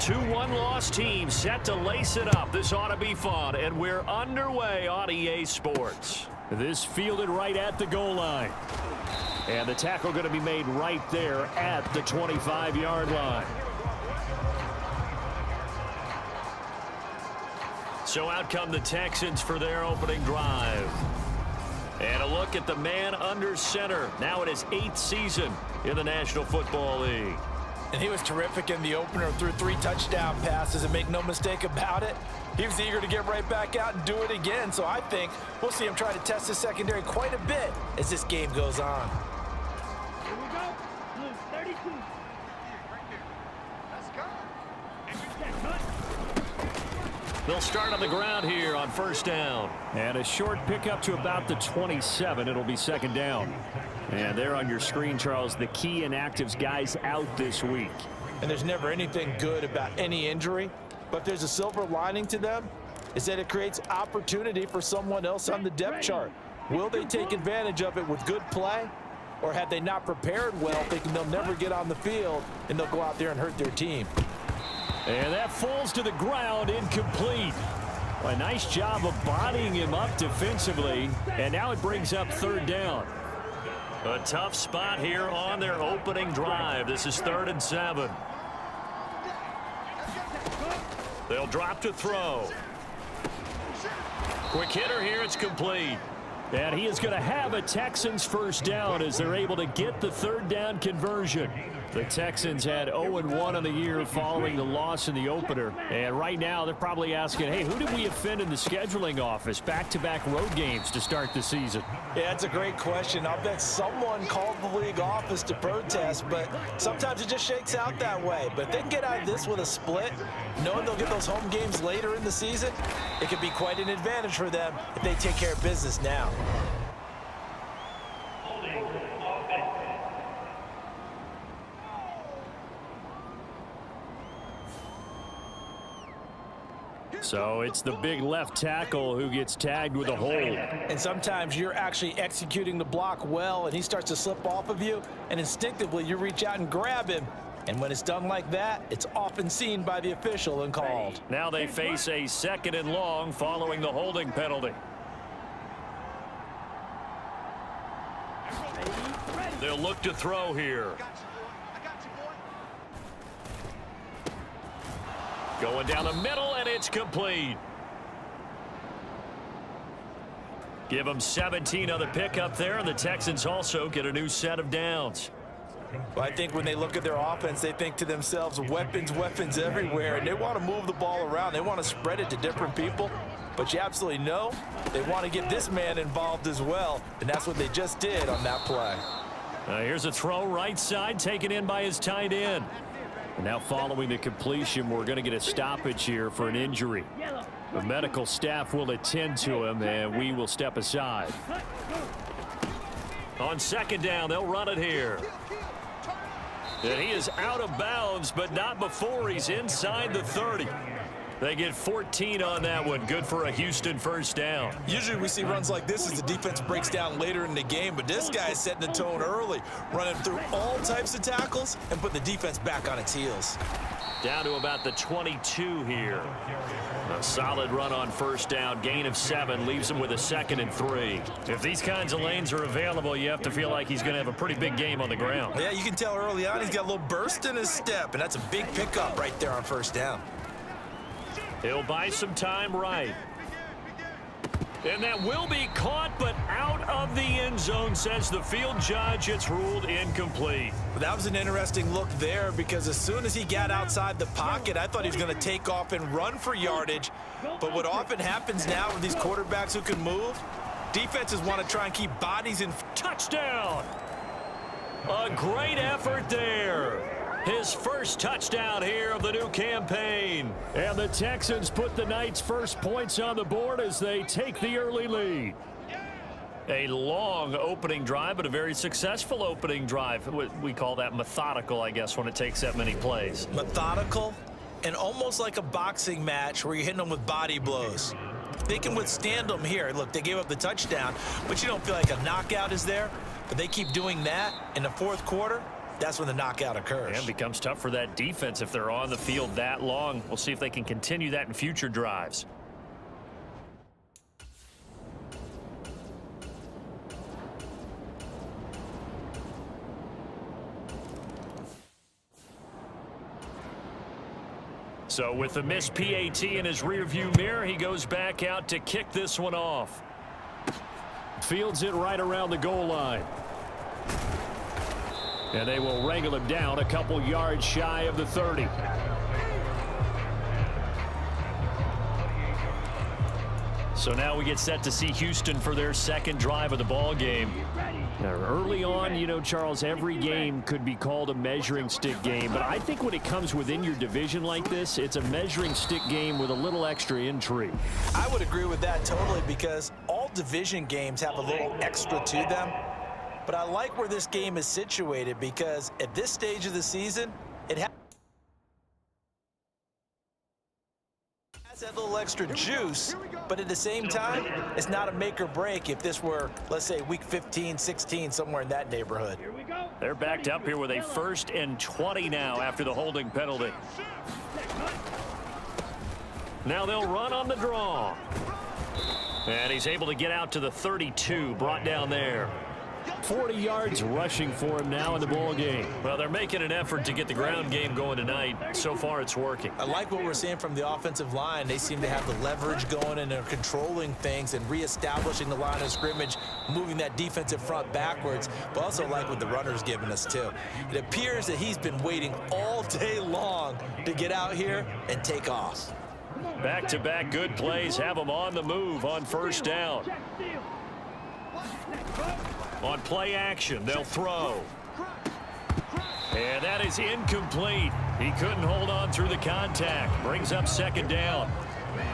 Two one-loss teams set to lace it up. This ought to be fun, and we're underway on EA Sports. This fielded right at the goal line. And the tackle going to be made right there at the 25-yard line. So out come the Texans for their opening drive. And a look at the man under center. Now in his 8th season in the National Football League. And he was terrific in the opener, threw 3 touchdown passes, and make no mistake about it, he was eager to get right back out and do it again. So I think we'll see him try to test his secondary quite a bit as this game goes on. Here we go. Blue 32. Right there. Let's go. They'll start on the ground here on first down. And a short pickup to about the 27. It'll be second down. And there on your screen, Charles, the key inactives guys out this week. And there's never anything good about any injury, but if there's a silver lining to them, is that it creates opportunity for someone else on the depth chart. Will they take advantage of it with good play, or have they not prepared well, thinking they'll never get on the field, and they'll go out there and hurt their team? And that falls to the ground, incomplete. A nice job of bodying him up defensively, and now it brings up third down. A tough spot here on their opening drive. This is 3rd and 7. They'll drop to throw. Quick hitter here. It's complete. And he is going to have a Texans first down as they're able to get the third down conversion. The Texans had 0-1 on the year following the loss in the opener. And right now they're probably asking, hey, who did we offend in the scheduling office? Back-to-back road games to start the season. Yeah, that's a great question. I'll bet someone called the league office to protest, but sometimes it just shakes out that way. But if they can get out of this with a split, knowing they'll get those home games later in the season, it could be quite an advantage for them if they take care of business now. So it's the big left tackle who gets tagged with a hold. And sometimes you're actually executing the block well, and he starts to slip off of you, and instinctively you reach out and grab him. And when it's done like that, it's often seen by the official and called. Now they face a 2nd and long following the holding penalty. They'll look to throw here. Going down the middle, and it's complete. Give them 17 on the pickup there, and the Texans also get a new set of downs. Well, I think when they look at their offense, they think to themselves, weapons, weapons everywhere, and they want to move the ball around. They want to spread it to different people, but you absolutely know they want to get this man involved as well, and that's what they just did on that play. Here's a throw right side, taken in by his tight end. And now following the completion, we're going to get a stoppage here for an injury. The medical staff will attend to him, and we will step aside. On 2nd down, they'll run it here. And he is out of bounds, but not before he's inside the 30. They get 14 on that one. Good for a Houston first down. Usually we see runs like this as the defense breaks down later in the game, but this guy is setting the tone early, running through all types of tackles and putting the defense back on its heels. Down to about the 22 here. A solid run on first down. Gain of 7 leaves him with a 2nd and 3. If these kinds of lanes are available, you have to feel like he's going to have a pretty big game on the ground. Yeah, you can tell early on he's got a little burst in his step, and that's a big pickup right there on first down. He'll buy some time right. And that will be caught, but out of the end zone, says the field judge. It's ruled incomplete. That was an interesting look there, because as soon as he got outside the pocket, I thought he was going to take off and run for yardage. But what often happens now with these quarterbacks who can move, defenses want to try and keep bodies in. Touchdown! A great effort there. His first touchdown here of the new campaign. And the Texans put the Knights' first points on the board as they take the early lead. A long opening drive, but a very successful opening drive. We call that methodical, I guess, when it takes that many plays. Methodical and almost like a boxing match where you're hitting them with body blows. They can withstand them here. Look, they gave up the touchdown, but you don't feel like a knockout is there. But they keep doing that in the 4th quarter. that's when the knockout occurs. And becomes tough for that defense if they're on the field that long. We'll see if they can continue that in future drives. So with the missed PAT in his rearview mirror, he goes back out to kick this one off. Fields it right around the goal line. And they will wrangle him down a couple yards shy of the 30. So now we get set to see Houston for their second drive of the ball game. Now, early on, you know, Charles, every game could be called a measuring stick game. But I think when it comes within your division like this, it's a measuring stick game with a little extra intrigue. I would agree with that totally, because all division games have a little extra to them. But I like where this game is situated, because at this stage of the season, it has that little extra juice, but at the same time, it's not a make or break if this were, let's say, week 15, 16, somewhere in that neighborhood. They're backed up here with a 1st and 20 now after the holding penalty. Now they'll run on the draw. And he's able to get out to the 32, brought down there. 40 yards rushing for him now in the ball game. Well, they're making an effort to get the ground game going tonight. So far, it's working. I like what we're seeing from the offensive line. They seem to have the leverage going, and they're controlling things and reestablishing the line of scrimmage, moving that defensive front backwards, but also like what the runner's giving us, too. It appears that he's been waiting all day long to get out here and take off. Back-to-back good plays have them on the move on 1st down. On play action, they'll throw. And that is incomplete. He couldn't hold on through the contact. Brings up 2nd down.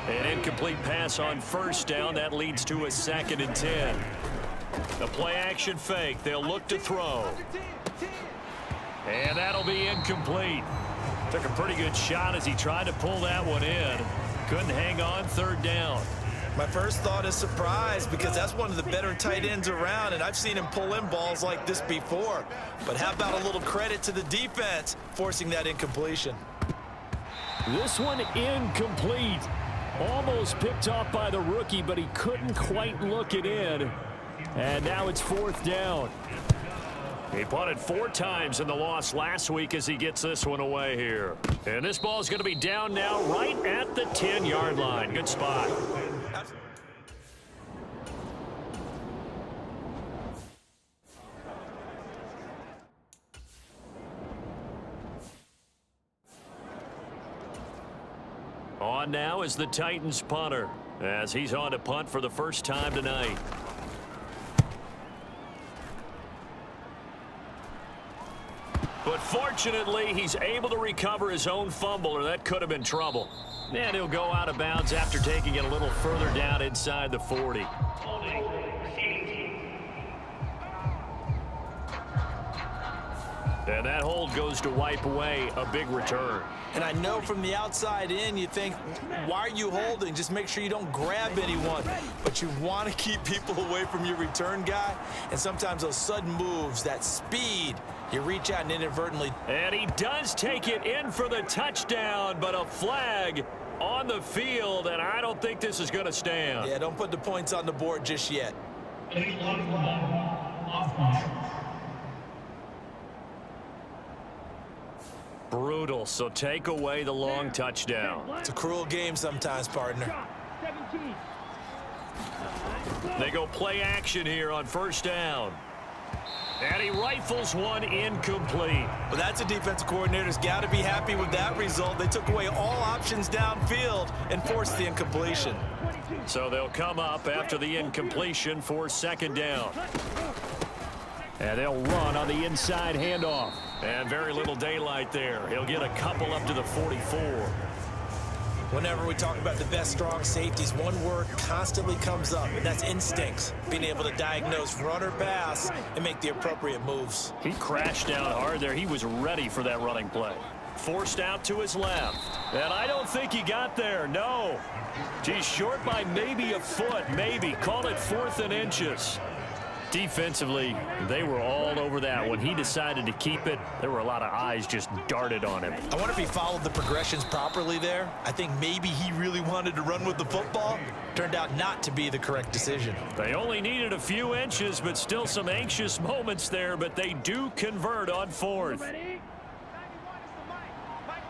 An incomplete pass on 1st down. That leads to a 2nd and 10. The play action fake. They'll look to throw. And that'll be incomplete. Took a pretty good shot as he tried to pull that one in. Couldn't hang on 3rd down. My first thought is surprise, because that's one of the better tight ends around, and I've seen him pull in balls like this before. But how about a little credit to the defense forcing that incompletion? This one incomplete. Almost picked off by the rookie, but he couldn't quite look it in. And now it's 4th down. He punted 4 times in the loss last week as he gets this one away here. And this ball is going to be down now right at the 10-yard line. Good spot. On now is the Titans punter, as he's on to punt for the first time tonight. But fortunately, he's able to recover his own fumble, or that could have been trouble. And he'll go out of bounds after taking it a little further down inside the 40. And that hold goes to wipe away a big return. And I know from the outside in, you think, why are you holding? Just make sure you don't grab anyone. But you want to keep people away from your return guy. And sometimes those sudden moves, that speed, you reach out and inadvertently. And he does take it in for the touchdown, but a flag on the field, and I don't think this is going to stand. Yeah, don't put the points on the board just yet. Brutal, so take away the long touchdown. It's a cruel game sometimes, partner. They go play action here on 1st down. And he rifles one incomplete. Well, that's a defensive coordinator's got to be happy with that result. They took away all options downfield and forced the incompletion. So they'll come up after the incompletion for 2nd down. And they'll run on the inside handoff. And very little daylight there. He'll get a couple up to the 44. Whenever we talk about the best strong safeties, one word constantly comes up, and that's instincts. Being able to diagnose run or pass and make the appropriate moves. He crashed down hard there. He was ready for that running play. Forced out to his left. And I don't think he got there. No. He's short by maybe a foot. Maybe. Call it 4th and inches. Defensively, they were all over that. When he decided to keep it, there were a lot of eyes just darted on him. I wonder if he followed the progressions properly there. I think maybe he really wanted to run with the football. Turned out not to be the correct decision. They only needed a few inches, but still some anxious moments there, but they do convert on fourth. Ready? 91 is the mic. Mike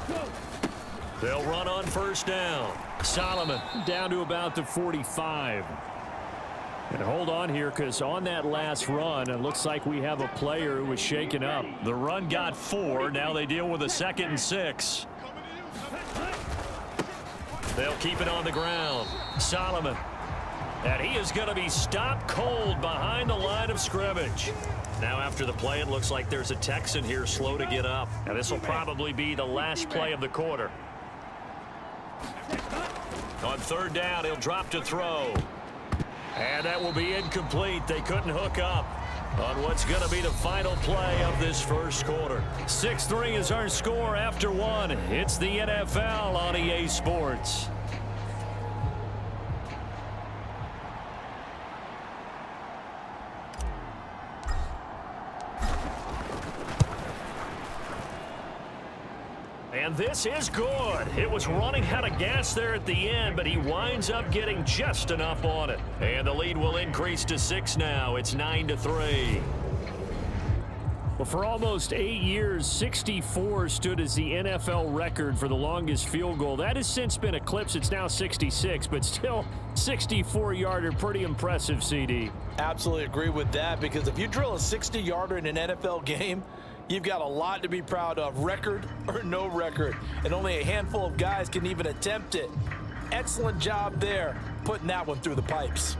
91. They'll run on first down. Solomon down to about the 45. And hold on here, because on that last run, it looks like we have a player who was shaken up. The run got 4. Now they deal with a 2nd and 6. They'll keep it on the ground. Solomon. And he is going to be stopped cold behind the line of scrimmage. Now after the play, it looks like there's a Texan here slow to get up. Now this will probably be the last play of the quarter. On third down, he'll drop to throw. And that will be incomplete. They couldn't hook up on what's going to be the final play of this first quarter. 6-3 is our score after 1. It's the NFL on EA Sports. And this is good. It was running out of gas there at the end, but he winds up getting just enough on it. And the lead will increase to 6 now. It's 9-3. Well, for almost 8 years, 64 stood as the NFL record for the longest field goal. That has since been eclipsed. It's now 66, but still 64-yarder. Pretty impressive, CD. Absolutely agree with that, because if you drill a 60-yarder in an NFL game, you've got a lot to be proud of, record or no record. And only a handful of guys can even attempt it. Excellent job there, putting that one through the pipes.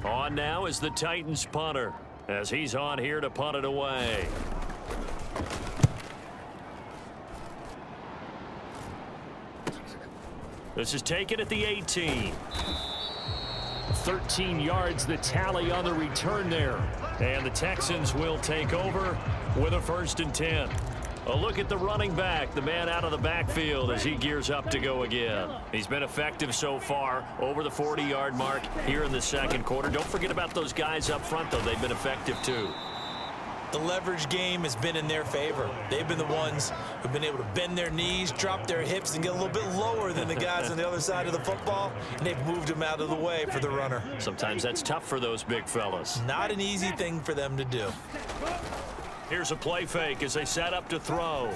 On now is the Titans punter, as he's on here to punt it away. This is taken at the 18. 13 yards the tally on the return there. And the Texans will take over with a 1st and 10. A look at the running back, the man out of the backfield as he gears up to go again. He's been effective so far, over the 40-yard mark here in the second quarter. Don't forget about those guys up front, though. They've been effective, too. The leverage game has been in their favor. They've been the ones who've been able to bend their knees, drop their hips, and get a little bit lower than the guys on the other side of the football, and they've moved them out of the way for the runner. Sometimes that's tough for those big fellas. Not an easy thing for them to do. Here's a play fake as they set up to throw.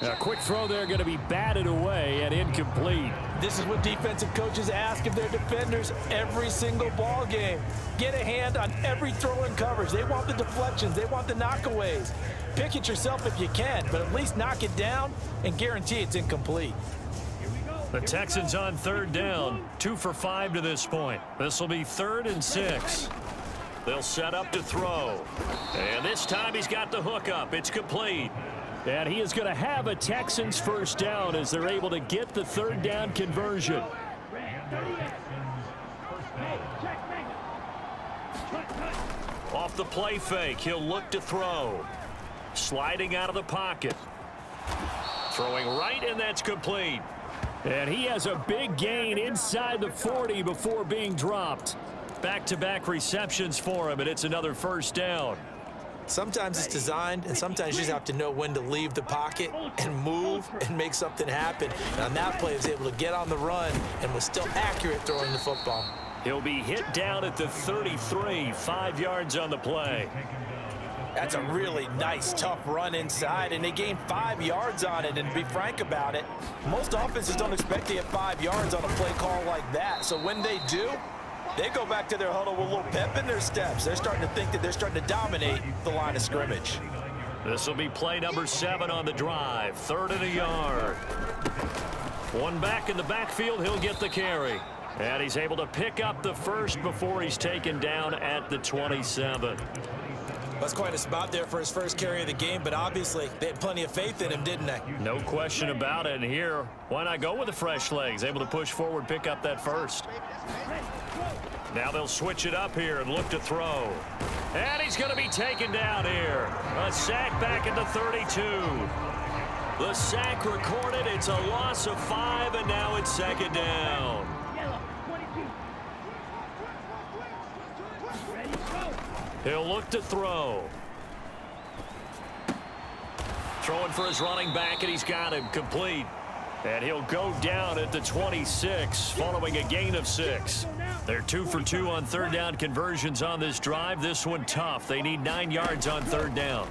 A quick throw there, going to be batted away and incomplete. This is what defensive coaches ask of their defenders every single ball game. Get a hand on every throw in coverage. They want the deflections. They want the knockaways. Pick it yourself if you can, but at least knock it down and guarantee it's incomplete. The Texans on third down, 2 for 5 to this point. This will be 3rd and 6. They'll set up to throw. And this time he's got the hook up. It's complete. And he is going to have a Texans 1st down as they're able to get the 3rd down conversion. Off the play fake, he'll look to throw. Sliding out of the pocket. Throwing right, and that's complete. And he has a big gain inside the 40 before being dropped. Back-to-back receptions for him, and it's another 1st down. Sometimes it's designed, and sometimes you just have to know when to leave the pocket and move and make something happen. And on that play, he was able to get on the run and was still accurate throwing the football. He'll be hit down at the 33, 5 yards on the play. That's a really nice, tough run inside, and they gained 5 yards on it. And to be frank about it, most offenses don't expect to get 5 yards on a play call like that. So when they do, they go back to their huddle with a little pep in their steps. They're starting to think that they're starting to dominate the line of scrimmage. This will be play number 7 on the drive. 3rd and a yard. One back in the backfield. He'll get the carry. And he's able to pick up the first before he's taken down at the 27. That's quite a spot there for his first carry of the game, but obviously they had plenty of faith in him, didn't they? No question about it. And here, why not go with the fresh legs? Able to push forward, pick up that first. Now they'll switch it up here and look to throw. And he's going to be taken down here. A sack back at the 32. The sack recorded. It's a loss of 5, and now it's second down. He'll look to throw. Throwing for his running back, and he's got him complete. And he'll go down at the 26 following a gain of 6. They're 2 for 2 on third down conversions on this drive. This one tough. They need 9 yards on third down.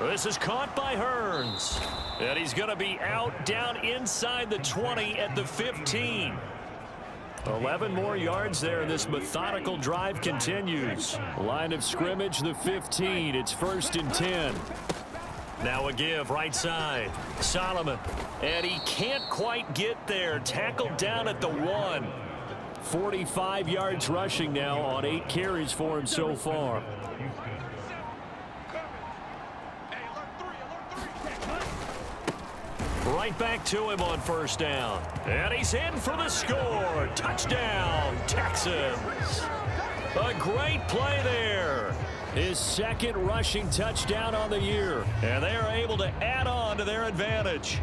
This is caught by Hearns. And he's going to be out down inside the 20 at the 15. 11 more yards there. This methodical drive continues. Line of scrimmage, the 15. It's 1st and 10. Now a give right side. Solomon. And he can't quite get there. Tackled down at the 1. 45 yards rushing now on 8 carries for him so far. Right back to him on first down. And he's in for the score. Touchdown, Texans. A great play there. His second rushing touchdown on the year. And they are able to add on to their advantage.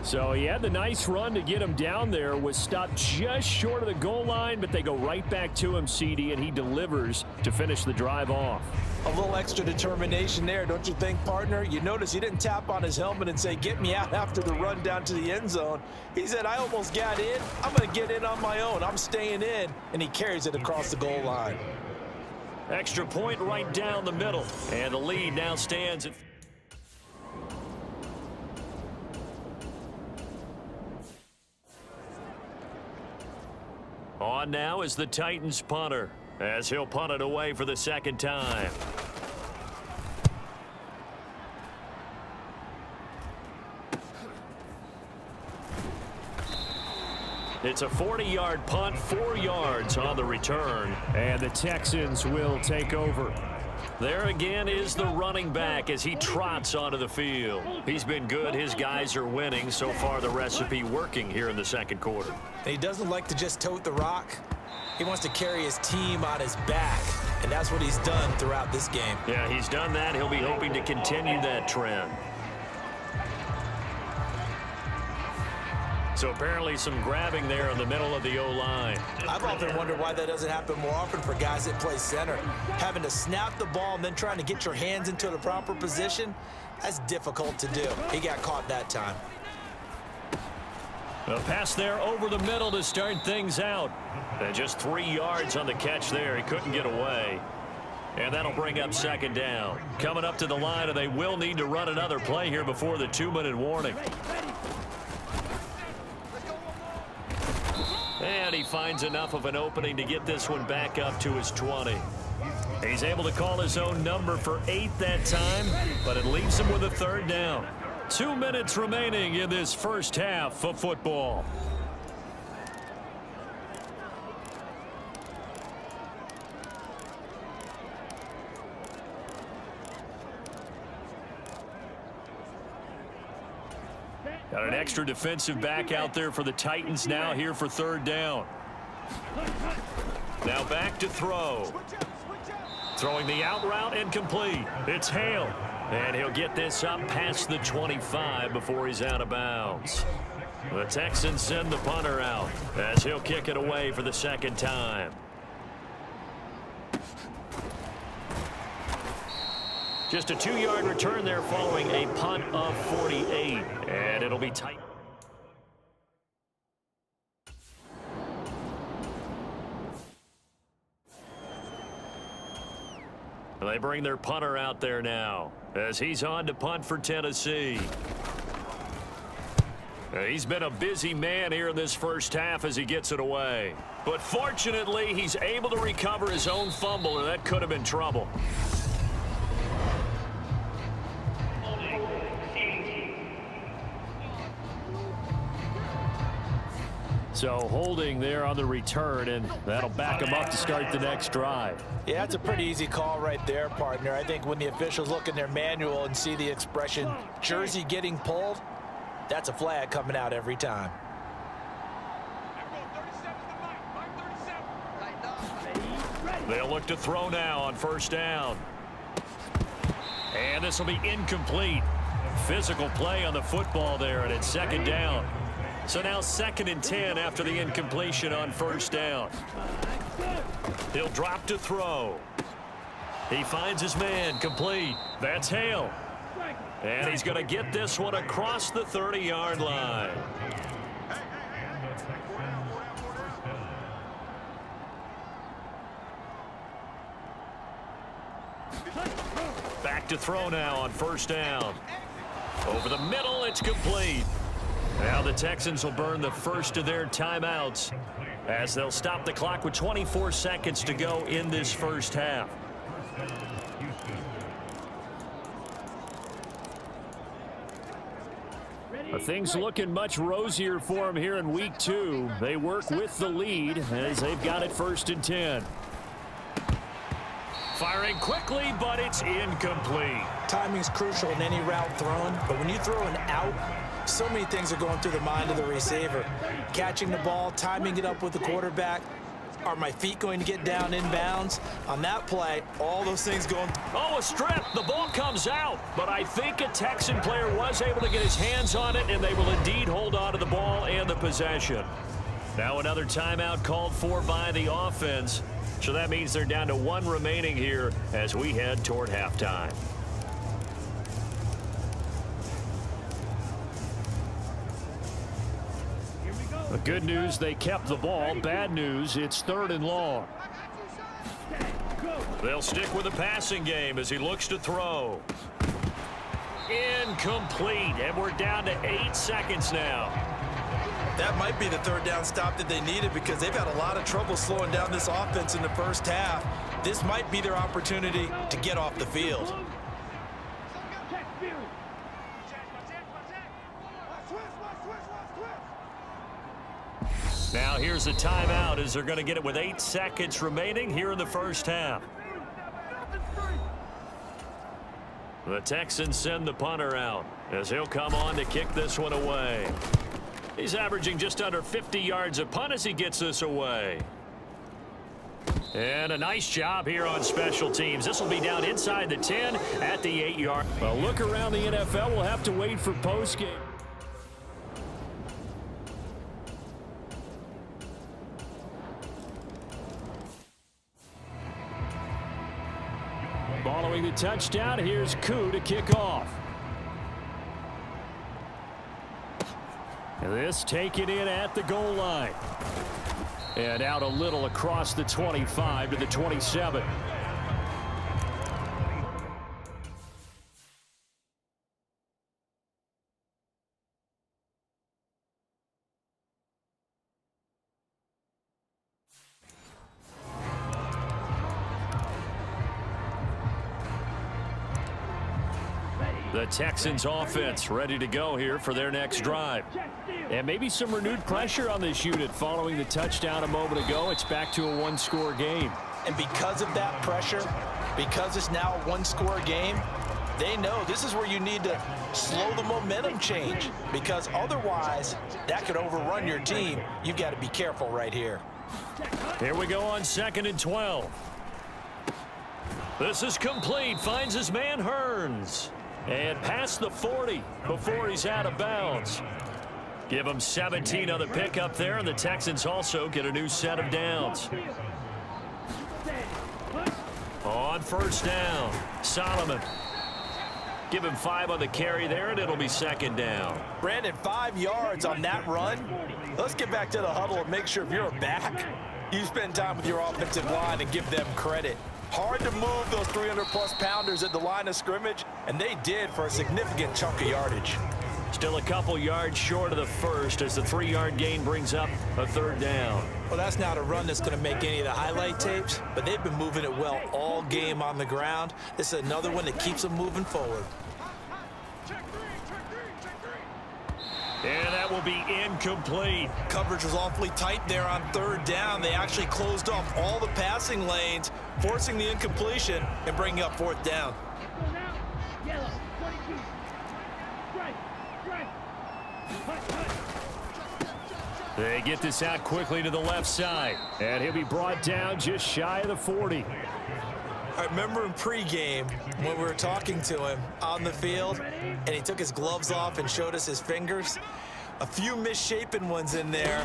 So he had the nice run to get him down there. Was stopped just short of the goal line, but they go right back to him, CD, and he delivers to finish the drive off. A little extra determination there, don't you think, partner? You notice he didn't tap on his helmet and say, get me out after the run down to the end zone. He said, I almost got in. I'm going to get in on my own. I'm staying in. And he carries it across the goal line. Extra point right down the middle. And the lead now stands at... On now is the Titans punter, as he'll punt it away for the second time. It's a 40-yard punt, 4 yards on the return, and the Texans will take over. There again is the running back as he trots onto the field. He's been good. His guys are winning. So far, the recipe working here in the second quarter. He doesn't like to just tote the rock. He wants to carry his team on his back, and that's what he's done throughout this game. Yeah, he's done that. He'll be hoping to continue that trend. So apparently some grabbing there in the middle of the O-line. I've often wondered why that doesn't happen more often for guys that play center. Having to snap the ball and then trying to get your hands into the proper position, that's difficult to do. He got caught that time. A pass there over the middle to start things out. And just 3 yards on the catch there. He couldn't get away. And that'll bring up second down. Coming up to the line, and they will need to run another play here before the 2-minute warning. And he finds enough of an opening to get this one back up to his 20. He's able to call his own number for 8 that time, but it leaves him with a third down. 2 minutes remaining in this first half of football. Got an extra defensive back out there for the Titans now here for third down. Now back to throw. Throwing the out route incomplete. It's Hale. And he'll get this up past the 25 before he's out of bounds. The Texans send the punter out as he'll kick it away for the second time. Just a 2-yard return there following a punt of 48. And it'll be tight. They bring their punter out there now as he's on to punt for Tennessee. He's been a busy man here in this first half as he gets it away. But fortunately, he's able to recover his own fumble, or that could have been trouble. So holding there on the return, and that'll back them up to start the next drive. Yeah, that's a pretty easy call right there, partner. I think when the officials look in their manual and see the expression jersey getting pulled, that's a flag coming out every time. They'll look to throw now on first down. And this will be incomplete. Physical play on the football there, and it's second down. So now 2nd and 10 after the incompletion on first down. He'll drop to throw. He finds his man, complete. That's Hale. And he's going to get this one across the 30-yard line. Back to throw now on first down. Over the middle, it's complete. Now the Texans will burn the first of their timeouts as they'll stop the clock with 24 seconds to go in this first half. Things looking much rosier for them here in week 2. They work with the lead as they've got it 1st and 10. Firing quickly, but it's incomplete. Timing's crucial in any route thrown, but when you throw an out, so many things are going through the mind of the receiver. Catching the ball, timing it up with the quarterback. Are my feet going to get down inbounds? On that play, all those things going. Oh, a strip. The ball comes out, but I think a Texan player was able to get his hands on it, and they will indeed hold on to the ball and the possession. Now another timeout called for by the offense. So that means they're down to 1 remaining here as we head toward halftime. The good news, they kept the ball. Bad news, it's 3rd and long. They'll stick with the passing game as he looks to throw. Incomplete, and we're down to 8 seconds now. That might be the 3rd down stop that they needed because they've had a lot of trouble slowing down this offense in the first half. This might be their opportunity to get off the field. Now here's a timeout as they're going to get it with 8 seconds remaining here in the first half. The Texans send the punter out as he'll come on to kick this one away. He's averaging just under 50 yards a punt as he gets this away. And a nice job here on special teams. This will be down inside the 10 at the 8-yard. A look around the NFL. We'll have to wait for postgame. Following the touchdown, here's Koo to kick off. And this taken in at the goal line. And out a little across the 25 to the 27. The Texans offense ready to go here for their next drive. And maybe some renewed pressure on this unit following the touchdown a moment ago. It's back to a 1-score game. And because of that pressure, because it's now a 1-score game, they know this is where you need to slow the momentum change because otherwise that could overrun your team. You've got to be careful right here. Here we go on 2nd and 12. This is complete. Finds his man Hearns. And past the 40 before he's out of bounds. Give him 17 on the pickup there, and the Texans also get a new set of downs. On first down, Solomon. Give him 5 on the carry there, and it'll be 2nd down. Brandon, 5 yards on that run. Let's get back to the huddle and make sure if you're a back, you spend time with your offensive line and give them credit. Hard to move those 300-plus pounders at the line of scrimmage, and they did for a significant chunk of yardage. Still a couple yards short of the first as the 3-yard gain brings up a 3rd down. Well, that's not a run that's going to make any of the highlight tapes, but they've been moving it well all game on the ground. This is another one that keeps them moving forward. And that will be incomplete. Coverage was awfully tight there on third down. They actually closed off all the passing lanes, forcing the incompletion and bringing up fourth down. Let's go now. Yellow, 22. Strike, strike. Hut, hut. They get this out quickly to the left side. And he'll be brought down just shy of the 40. I remember in pregame when we were talking to him on the field and he took his gloves off and showed us his fingers. A few misshapen ones in there,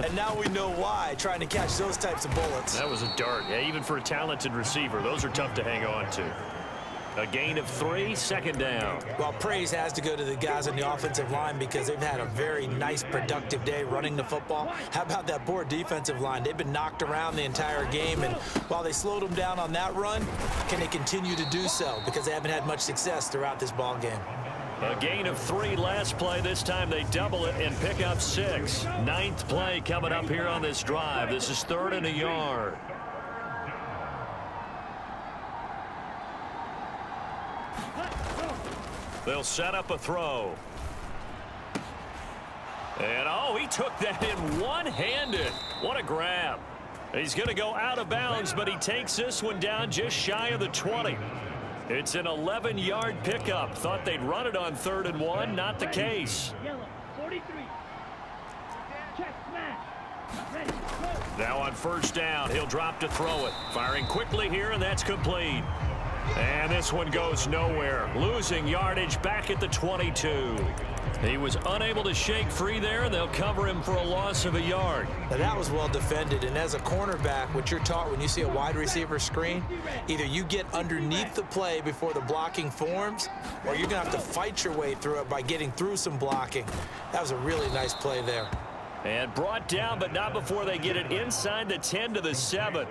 and now we know why, trying to catch those types of bullets. That was a dart. Yeah, even for a talented receiver, those are tough to hang on to. A gain of 3, second down. Well, praise has to go to the guys on the offensive line because they've had a very nice, productive day running the football. How about that poor defensive line? They've been knocked around the entire game, and while they slowed them down on that run, can they continue to do so? Because they haven't had much success throughout this ball game. A gain of 3 last play. This time they double it and pick up 6. 9th play coming up here on this drive. This is 3rd and a yard. They'll set up a throw. And, oh, he took that in one-handed. What a grab. He's going to go out of bounds, but he takes this one down just shy of the 20. It's an 11-yard pickup. Thought they'd run it on 3rd and 1. Not the case. Yellow, 43. Check, smash. Ready, go. Now on 1st down, he'll drop to throw it. Firing quickly here, and that's complete. And this one goes nowhere. Losing yardage back at the 22. He was unable to shake free there, and they'll cover him for a loss of a yard. Now that was well defended, and as a cornerback, what you're taught when you see a wide receiver screen, either you get underneath the play before the blocking forms, or you're going to have to fight your way through it by getting through some blocking. That was a really nice play there. And brought down, but not before they get it inside the 10 to the 7.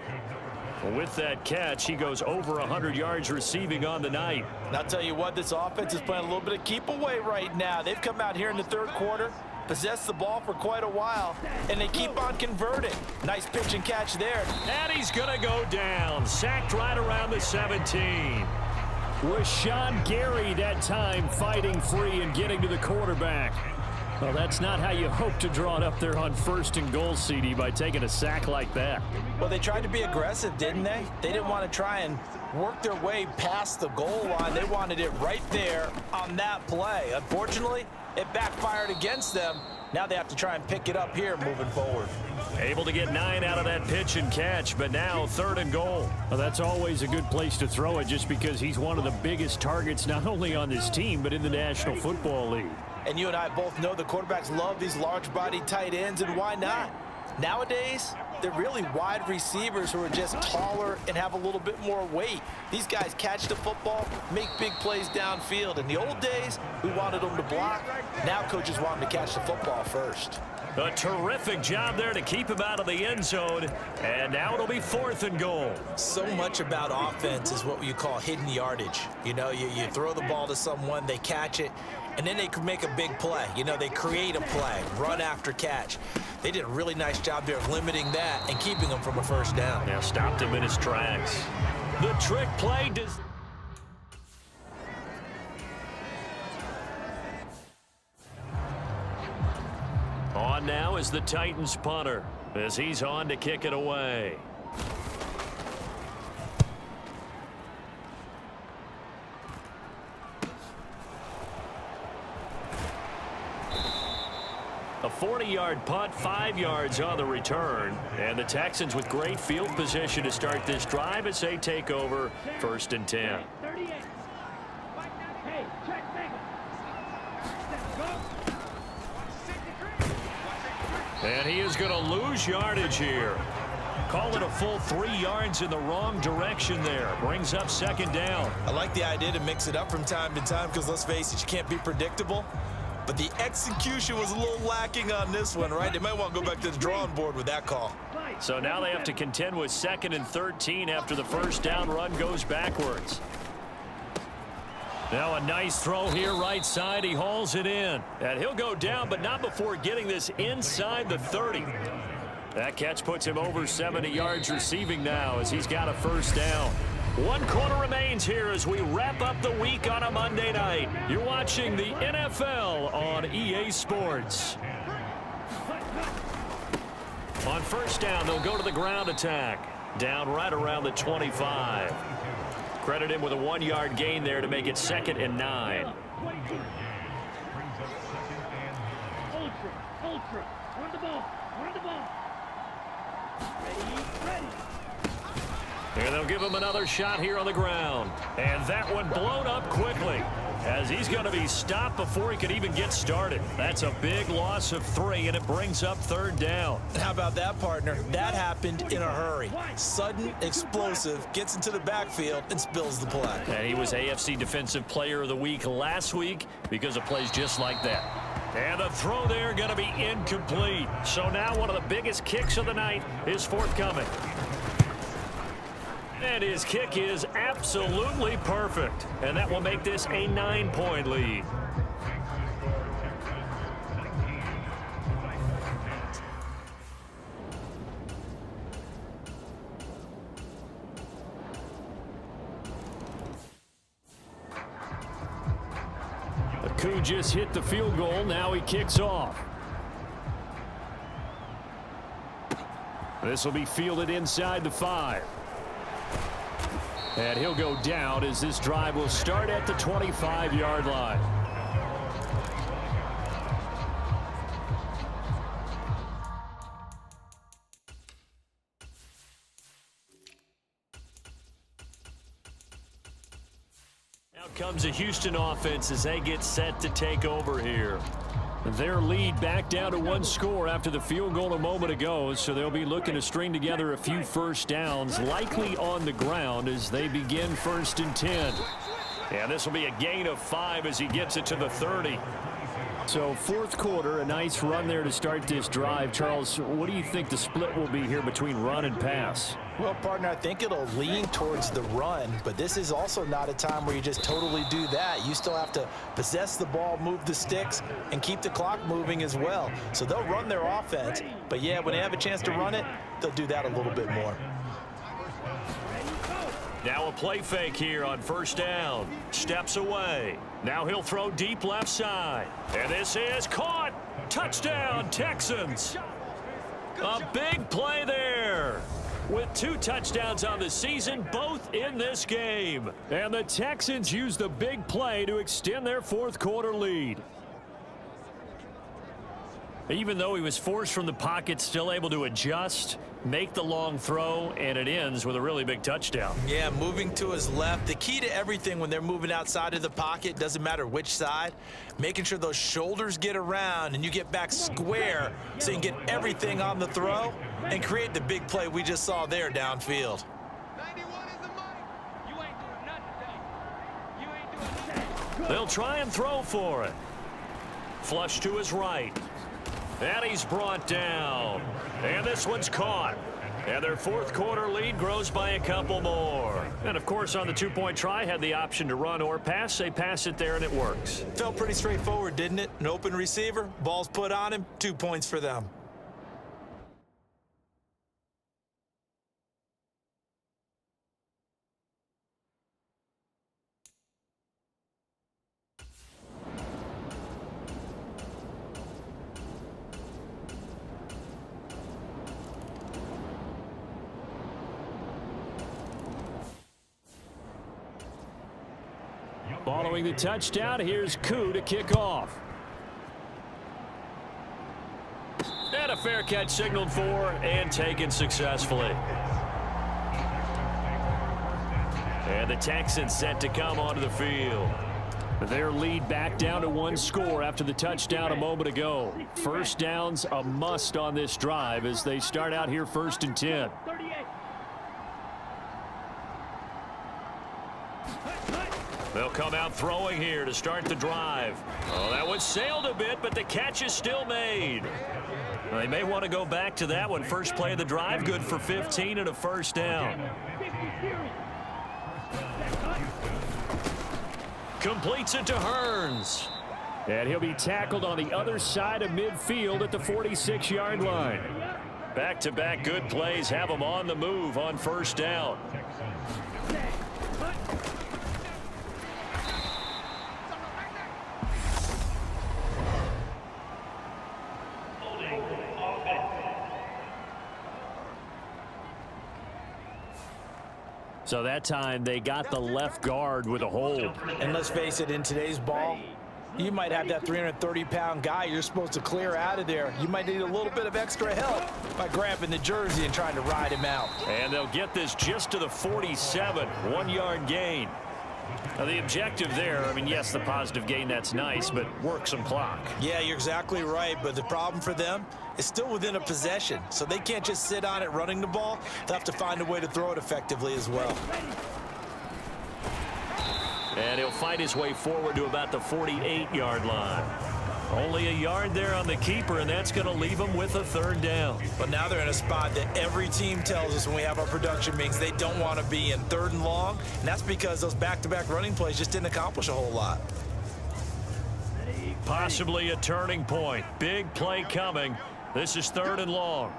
With that catch, he goes over 100 yards receiving on the night. And I'll tell you what, this offense is playing a little bit of keep away right now. They've come out here in the 3rd quarter, possessed the ball for quite a while, and they keep on converting. Nice pitch and catch there. And he's going to go down. Sacked right around the 17. Was Sean Gary that time fighting free and getting to the quarterback. Well, that's not how you hope to draw it up there on 1st and goal, CD, by taking a sack like that. Well, they tried to be aggressive, didn't they? They didn't want to try and work their way past the goal line. They wanted it right there on that play. Unfortunately, it backfired against them. Now they have to try and pick it up here moving forward. Able to get 9 out of that pitch and catch, but now 3rd and goal. Well, that's always a good place to throw it just because he's one of the biggest targets not only on this team but in the National Football League. And you and I both know the quarterbacks love these large-bodied tight ends, and why not? Nowadays, they're really wide receivers who are just taller and have a little bit more weight. These guys catch the football, make big plays downfield. In the old days, we wanted them to block. Now coaches want them to catch the football first. A terrific job there to keep him out of the end zone. And now it'll be 4th and goal. So much about offense is what you call hidden yardage. You know, you throw the ball to someone, they catch it, and then they can make a big play. You know, they create a play, run after catch. They did a really nice job there of limiting that and keeping them from a 1st down. Now stopped him in his tracks. The trick play does... On now is the Titans punter as he's on to kick it away. A 40-yard punt, 5 yards on the return. And the Texans with great field position to start this drive as they take over 1st and 10. 38. Hey, check, Megan. Go. And he is going to lose yardage here. Call it a full 3 yards in the wrong direction there. Brings up 2nd down. I like the idea to mix it up from time to time because, let's face it, you can't be predictable. But the execution was a little lacking on this one, right? They might want to go back to the drawing board with that call. So now they have to contend with 2nd and 13 after the 1st down run goes backwards. Now a nice throw here right side. He hauls it in. And he'll go down, but not before getting this inside the 30. That catch puts him over 70 yards receiving now as he's got a 1st down. 1 quarter remains here as we wrap up the week on a Monday night. You're watching the NFL on EA Sports. On first down, they'll go to the ground attack. Down right around the 25. Credit him with a 1-yard gain there to make it 2nd and 9. Ultra. Run the ball. Ready. And they'll give him another shot here on the ground. And that one blown up quickly as he's going to be stopped before he could even get started. That's a big loss of 3, and it brings up 3rd down. How about that, partner? That happened in a hurry. Sudden, explosive, gets into the backfield, and spills the play. And he was AFC Defensive Player of the Week last week because of plays just like that. And the throw there going to be incomplete. So now one of the biggest kicks of the night is forthcoming. And his kick is absolutely perfect. And that will make this a 9-point lead. Aku just hit the field goal. Now he kicks off. This will be fielded inside the 5. And he'll go down as this drive will start at the 25-yard line. Out comes the Houston offense as they get set to take over here. Their lead back down to 1 score after the field goal a moment ago, so they'll be looking to string together a few first downs, likely on the ground as they begin 1st and 10. And this will be a gain of 5 as he gets it to the 30. So 4th quarter, a nice run there to start this drive. Charles, what do you think the split will be here between run and pass? Well, partner, I think it'll lean towards the run, but this is also not a time where you just totally do that. You still have to possess the ball, move the sticks, and keep the clock moving as well. So they'll run their offense, but yeah, when they have a chance to run it, they'll do that a little bit more. Now a play fake here on first down. Steps away. Now he'll throw deep left side. And this is caught. Touchdown, Texans. A big play there. With 2 touchdowns on the season, both in this game. And the Texans use the big play to extend their 4th quarter lead. Even though he was forced from the pocket, still able to adjust, make the long throw, and it ends with a really big touchdown. Yeah, moving to his left. The key to everything when they're moving outside of the pocket, doesn't matter which side, making sure those shoulders get around and you get back square so you can get everything on the throw and create the big play we just saw there downfield. 91 is the money. You ain't doing nothing today. You ain't doing nothing. They'll try and throw for it. Flush to his right. And he's brought down. And this one's caught. And their 4th quarter lead grows by a couple more. And, of course, on the 2-point try, had the option to run or pass. They pass it there, and it works. Felt pretty straightforward, didn't it? An open receiver, ball's put on him, 2 points for them. Following the touchdown, here's Koo to kick off. And a fair catch signaled for and taken successfully. And the Texans set to come onto the field. Their lead back down to 1 score after the touchdown a moment ago. First down's a must on this drive as they start out here 1st and 10. 38. They'll come out throwing here to start the drive. Oh, that one sailed a bit, but the catch is still made. They may want to go back to that one. First play of the drive, good for 15 and a first down. Completes it to Hearns. And he'll be tackled on the other side of midfield at the 46-yard line. Back-to-back good plays have him on the move on first down. So that time they got the left guard with a hold. And let's face it, in today's ball, you might have that 330-pound guy you're supposed to clear out of there. You might need a little bit of extra help by grabbing the jersey and trying to ride him out. And they'll get this just to the 47, 1-yard gain. Now the objective there, I mean, yes, the positive gain, that's nice, but work some clock. Yeah, you're exactly right, but the problem for them is still within a possession, so they can't just sit on it running the ball. They'll have to find a way to throw it effectively as well. And he'll fight his way forward to about the 48-yard line. Only a yard there on the keeper, and that's going to leave him with a 3rd down. But now they're in a spot that every team tells us when we have our production meetings they don't want to be in, 3rd and long, and that's because those back-to-back running plays just didn't accomplish a whole lot. Possibly a turning point. Big play coming. This is 3rd and long.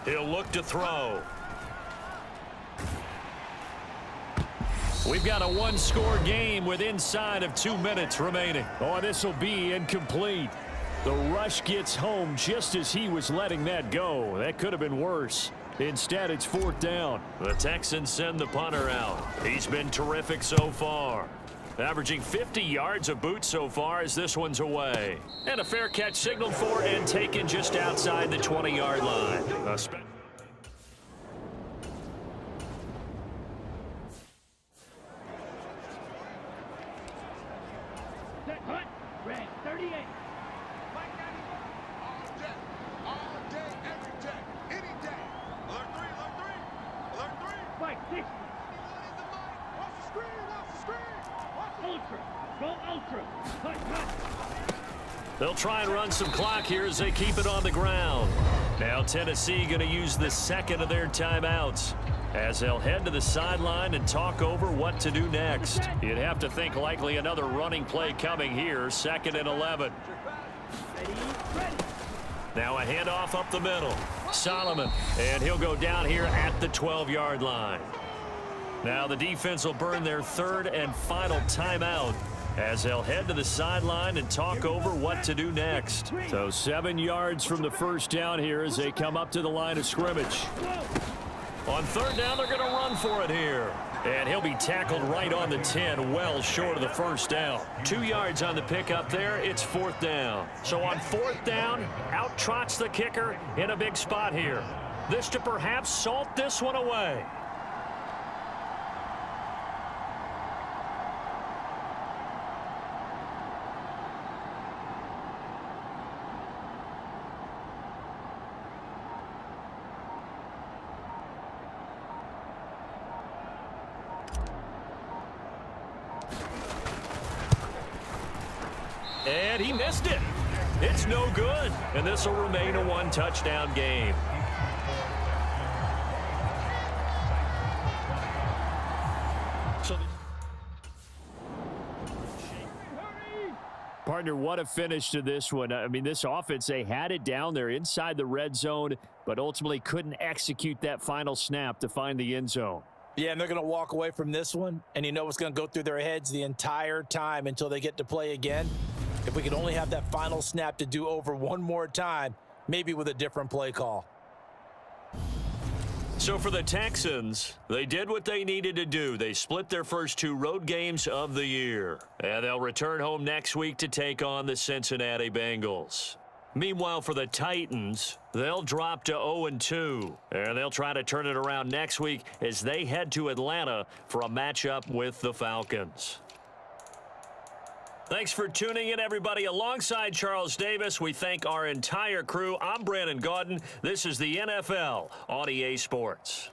He'll look to throw. We've got a 1-score game with inside of 2 minutes remaining. Oh, this will be incomplete. The rush gets home just as he was letting that go. That could have been worse. Instead, it's 4th down. The Texans send the punter out. He's been terrific so far. Averaging 50 yards a boot so far as this one's away. And a fair catch signaled for and taken just outside the 20-yard line. Set, hunt, red, 38. All day, every day, any day. Alert 3, alert 3, alert 3. Spike, 60. Anyone in the mic? Watch the screen, watch the screen. Watch the Ultra. Go ultra. Hunt, hunt. They'll try and run some clock here as they keep it on the ground. Now Tennessee going to use the 2nd of their timeouts as they'll head to the sideline and talk over what to do next. You'd have to think likely another running play coming here, 2nd and 11. Ready, ready. Now a handoff up the middle. Solomon, and he'll go down here at the 12-yard line. Now the defense will burn their 3rd and final timeout as they'll head to the sideline and talk over what to do next. So 7 yards from the 1st down here as they come up to the line of scrimmage. On 3rd down, they're going to run for it here. And he'll be tackled right on the 10, well short of the 1st down. 2 yards on the pickup there. It's 4th down. So on 4th down, out trots the kicker in a big spot here. This to perhaps salt this one away. And he missed it. It's no good. And this will remain a 1-touchdown game. Partner, what a finish to this one. I mean, this offense, they had it down there inside the red zone, but ultimately couldn't execute that final snap to find the end zone. Yeah, and they're going to walk away from this one, and you know what's going to go through their heads the entire time until they get to play again. If we could only have that final snap to do over one more time, maybe with a different play call. So for the Texans, they did what they needed to do. They split their first 2 road games of the year. And they'll return home next week to take on the Cincinnati Bengals. Meanwhile, for the Titans, they'll drop to 0-2. And they'll try to turn it around next week as they head to Atlanta for a matchup with the Falcons. Thanks for tuning in, everybody. Alongside Charles Davis, we thank our entire crew. I'm Brandon Gaudin. This is the NFL on EA Sports.